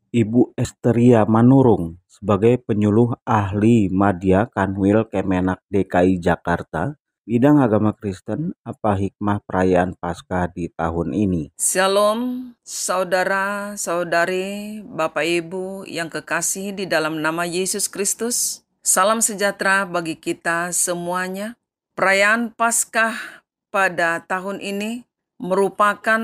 Ibu Esteria Manurung sebagai penyuluh ahli Madya Kanwil Kemenak DKI Jakarta, bidang agama Kristen, apa hikmah perayaan Paskah di tahun ini? Shalom, saudara-saudari, Bapak Ibu yang kekasih di dalam nama Yesus Kristus. Salam sejahtera bagi kita semuanya. Perayaan Paskah pada tahun ini merupakan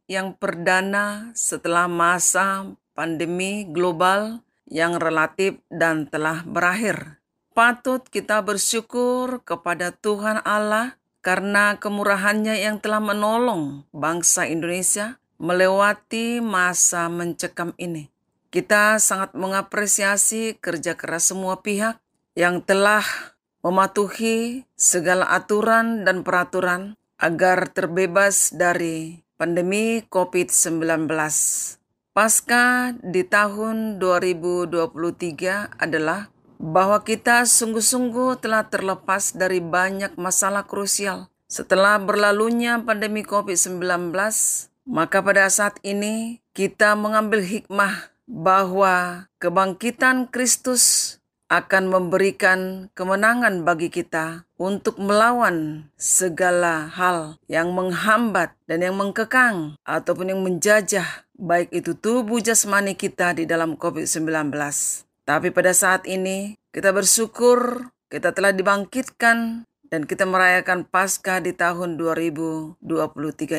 yang perdana setelah masa pandemi global yang relatif dan telah berakhir. Patut kita bersyukur kepada Tuhan Allah karena kemurahannya yang telah menolong bangsa Indonesia melewati masa mencekam ini. Kita sangat mengapresiasi kerja keras semua pihak yang telah mematuhi segala aturan dan peraturan agar terbebas dari pandemi COVID-19. Pasca di tahun 2023 adalah bahwa kita sungguh-sungguh telah terlepas dari banyak masalah krusial. Setelah berlalunya pandemi COVID-19, maka pada saat ini kita mengambil hikmah bahwa kebangkitan Kristus akan memberikan kemenangan bagi kita untuk melawan segala hal yang menghambat dan yang mengkekang ataupun yang menjajah baik itu tubuh jasmani kita di dalam COVID-19. Tapi pada saat ini kita bersyukur kita telah dibangkitkan dan kita merayakan Paskah di tahun 2023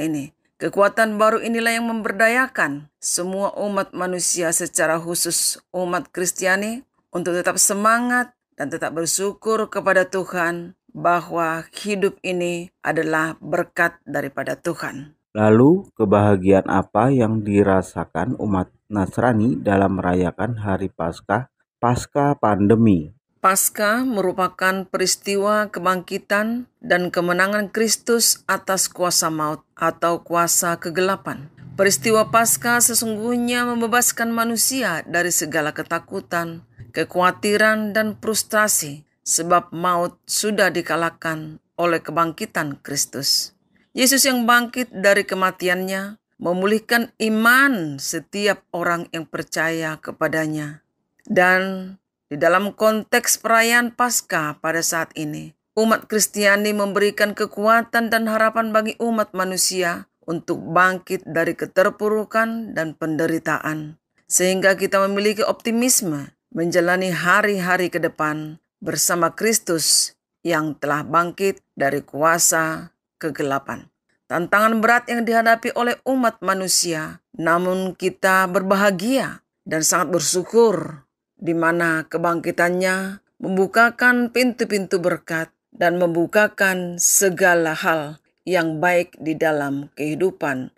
ini. Kekuatan baru inilah yang memberdayakan semua umat manusia, secara khusus umat Kristiani, untuk tetap semangat dan tetap bersyukur kepada Tuhan bahwa hidup ini adalah berkat daripada Tuhan. Lalu, kebahagiaan apa yang dirasakan umat Nasrani dalam merayakan Hari Paskah pasca pandemi? Paskah merupakan peristiwa kebangkitan dan kemenangan Kristus atas kuasa maut atau kuasa kegelapan. Peristiwa Paskah sesungguhnya membebaskan manusia dari segala ketakutan, kekhawatiran, dan frustrasi, sebab maut sudah dikalahkan oleh kebangkitan Kristus. Yesus yang bangkit dari kematiannya memulihkan iman setiap orang yang percaya kepadanya. Dan di dalam konteks perayaan Paskah pada saat ini, umat Kristiani memberikan kekuatan dan harapan bagi umat manusia untuk bangkit dari keterpurukan dan penderitaan, sehingga kita memiliki optimisme menjalani hari-hari ke depan bersama Kristus yang telah bangkit dari kuasa kegelapan. Tantangan berat yang dihadapi oleh umat manusia, namun kita berbahagia dan sangat bersyukur di mana kebangkitannya membukakan pintu-pintu berkat dan membukakan segala hal yang baik di dalam kehidupan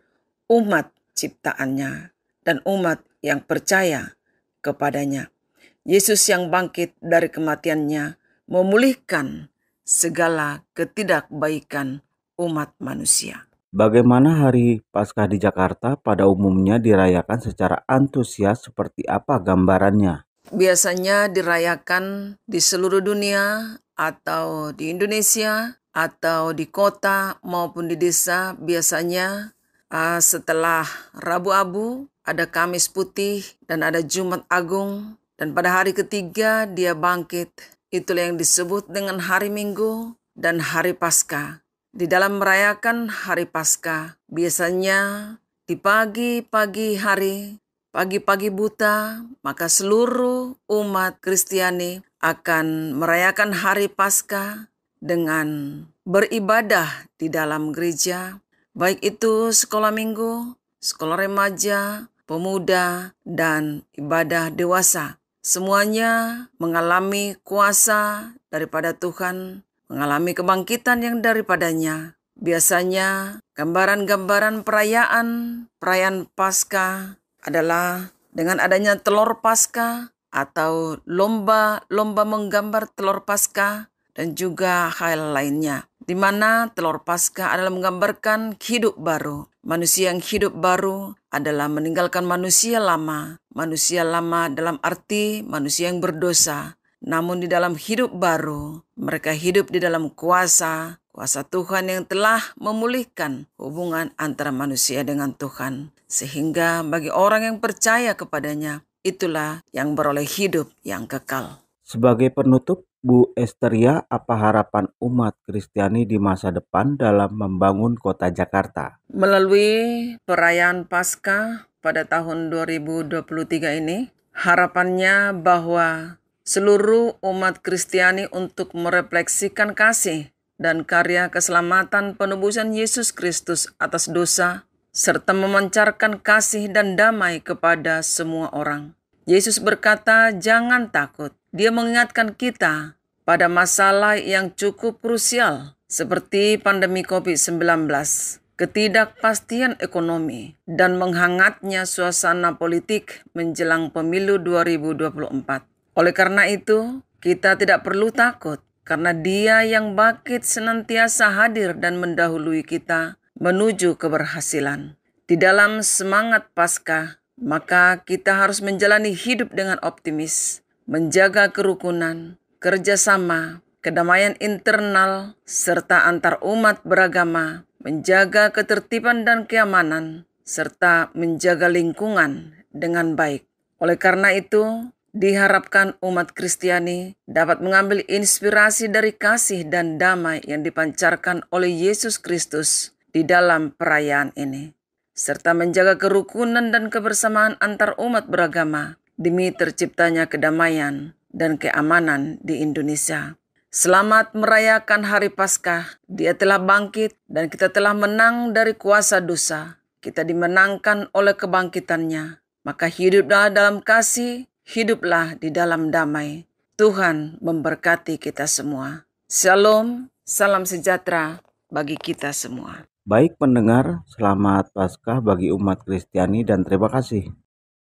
umat ciptaannya dan umat yang percaya kepadanya. Yesus yang bangkit dari kematiannya memulihkan segala ketidakbaikan umat manusia. Bagaimana Hari Paskah di Jakarta pada umumnya dirayakan secara antusias, seperti apa gambarannya? Biasanya dirayakan di seluruh dunia atau di Indonesia atau di kota maupun di desa. Biasanya setelah Rabu Abu ada Kamis Putih dan ada Jumat Agung, dan pada hari ketiga dia bangkit. Itulah yang disebut dengan hari Minggu dan hari Paskah. Di dalam merayakan hari Paskah biasanya di pagi-pagi hari, pagi-pagi buta, maka seluruh umat Kristiani akan merayakan hari Paskah dengan beribadah di dalam gereja, baik itu sekolah minggu, sekolah remaja, pemuda, dan ibadah dewasa. Semuanya mengalami kuasa daripada Tuhan, mengalami kebangkitan yang daripadanya. Biasanya gambaran-gambaran perayaan Paskah adalah dengan adanya telur Paskah atau lomba menggambar telur Paskah dan juga hal lainnya, di mana telur Paskah adalah menggambarkan hidup baru. Manusia yang hidup baru adalah meninggalkan manusia lama dalam arti manusia yang berdosa. Namun di dalam hidup baru, mereka hidup di dalam kuasa Tuhan yang telah memulihkan hubungan antara manusia dengan Tuhan. Sehingga bagi orang yang percaya kepadanya, itulah yang beroleh hidup yang kekal. Sebagai penutup, Bu Esteria, apa harapan umat Kristiani di masa depan dalam membangun kota Jakarta? Melalui perayaan Paskah pada tahun 2023 ini, harapannya bahwa seluruh umat Kristiani untuk merefleksikan kasih dan karya keselamatan penebusan Yesus Kristus atas dosa, serta memancarkan kasih dan damai kepada semua orang. Yesus berkata, "Jangan takut." Dia mengingatkan kita pada masalah yang cukup krusial seperti pandemi COVID-19, ketidakpastian ekonomi, dan menghangatnya suasana politik menjelang pemilu 2024. Oleh karena itu, kita tidak perlu takut karena Dia yang bangkit senantiasa hadir dan mendahului kita menuju keberhasilan. Di dalam semangat Paskah, maka kita harus menjalani hidup dengan optimis, menjaga kerukunan, kerjasama, kedamaian internal, serta antar umat beragama, menjaga ketertiban dan keamanan, serta menjaga lingkungan dengan baik. Oleh karena itu, diharapkan umat Kristiani dapat mengambil inspirasi dari kasih dan damai yang dipancarkan oleh Yesus Kristus di dalam perayaan ini, serta menjaga kerukunan dan kebersamaan antar umat beragama demi terciptanya kedamaian dan keamanan di Indonesia. Selamat merayakan Hari Paskah. Dia telah bangkit dan kita telah menang dari kuasa dosa. Kita dimenangkan oleh kebangkitannya. Maka hiduplah dalam kasih, hiduplah di dalam damai. Tuhan memberkati kita semua. Shalom, salam sejahtera bagi kita semua. Baik pendengar, selamat Paskah bagi umat Kristiani dan terima kasih.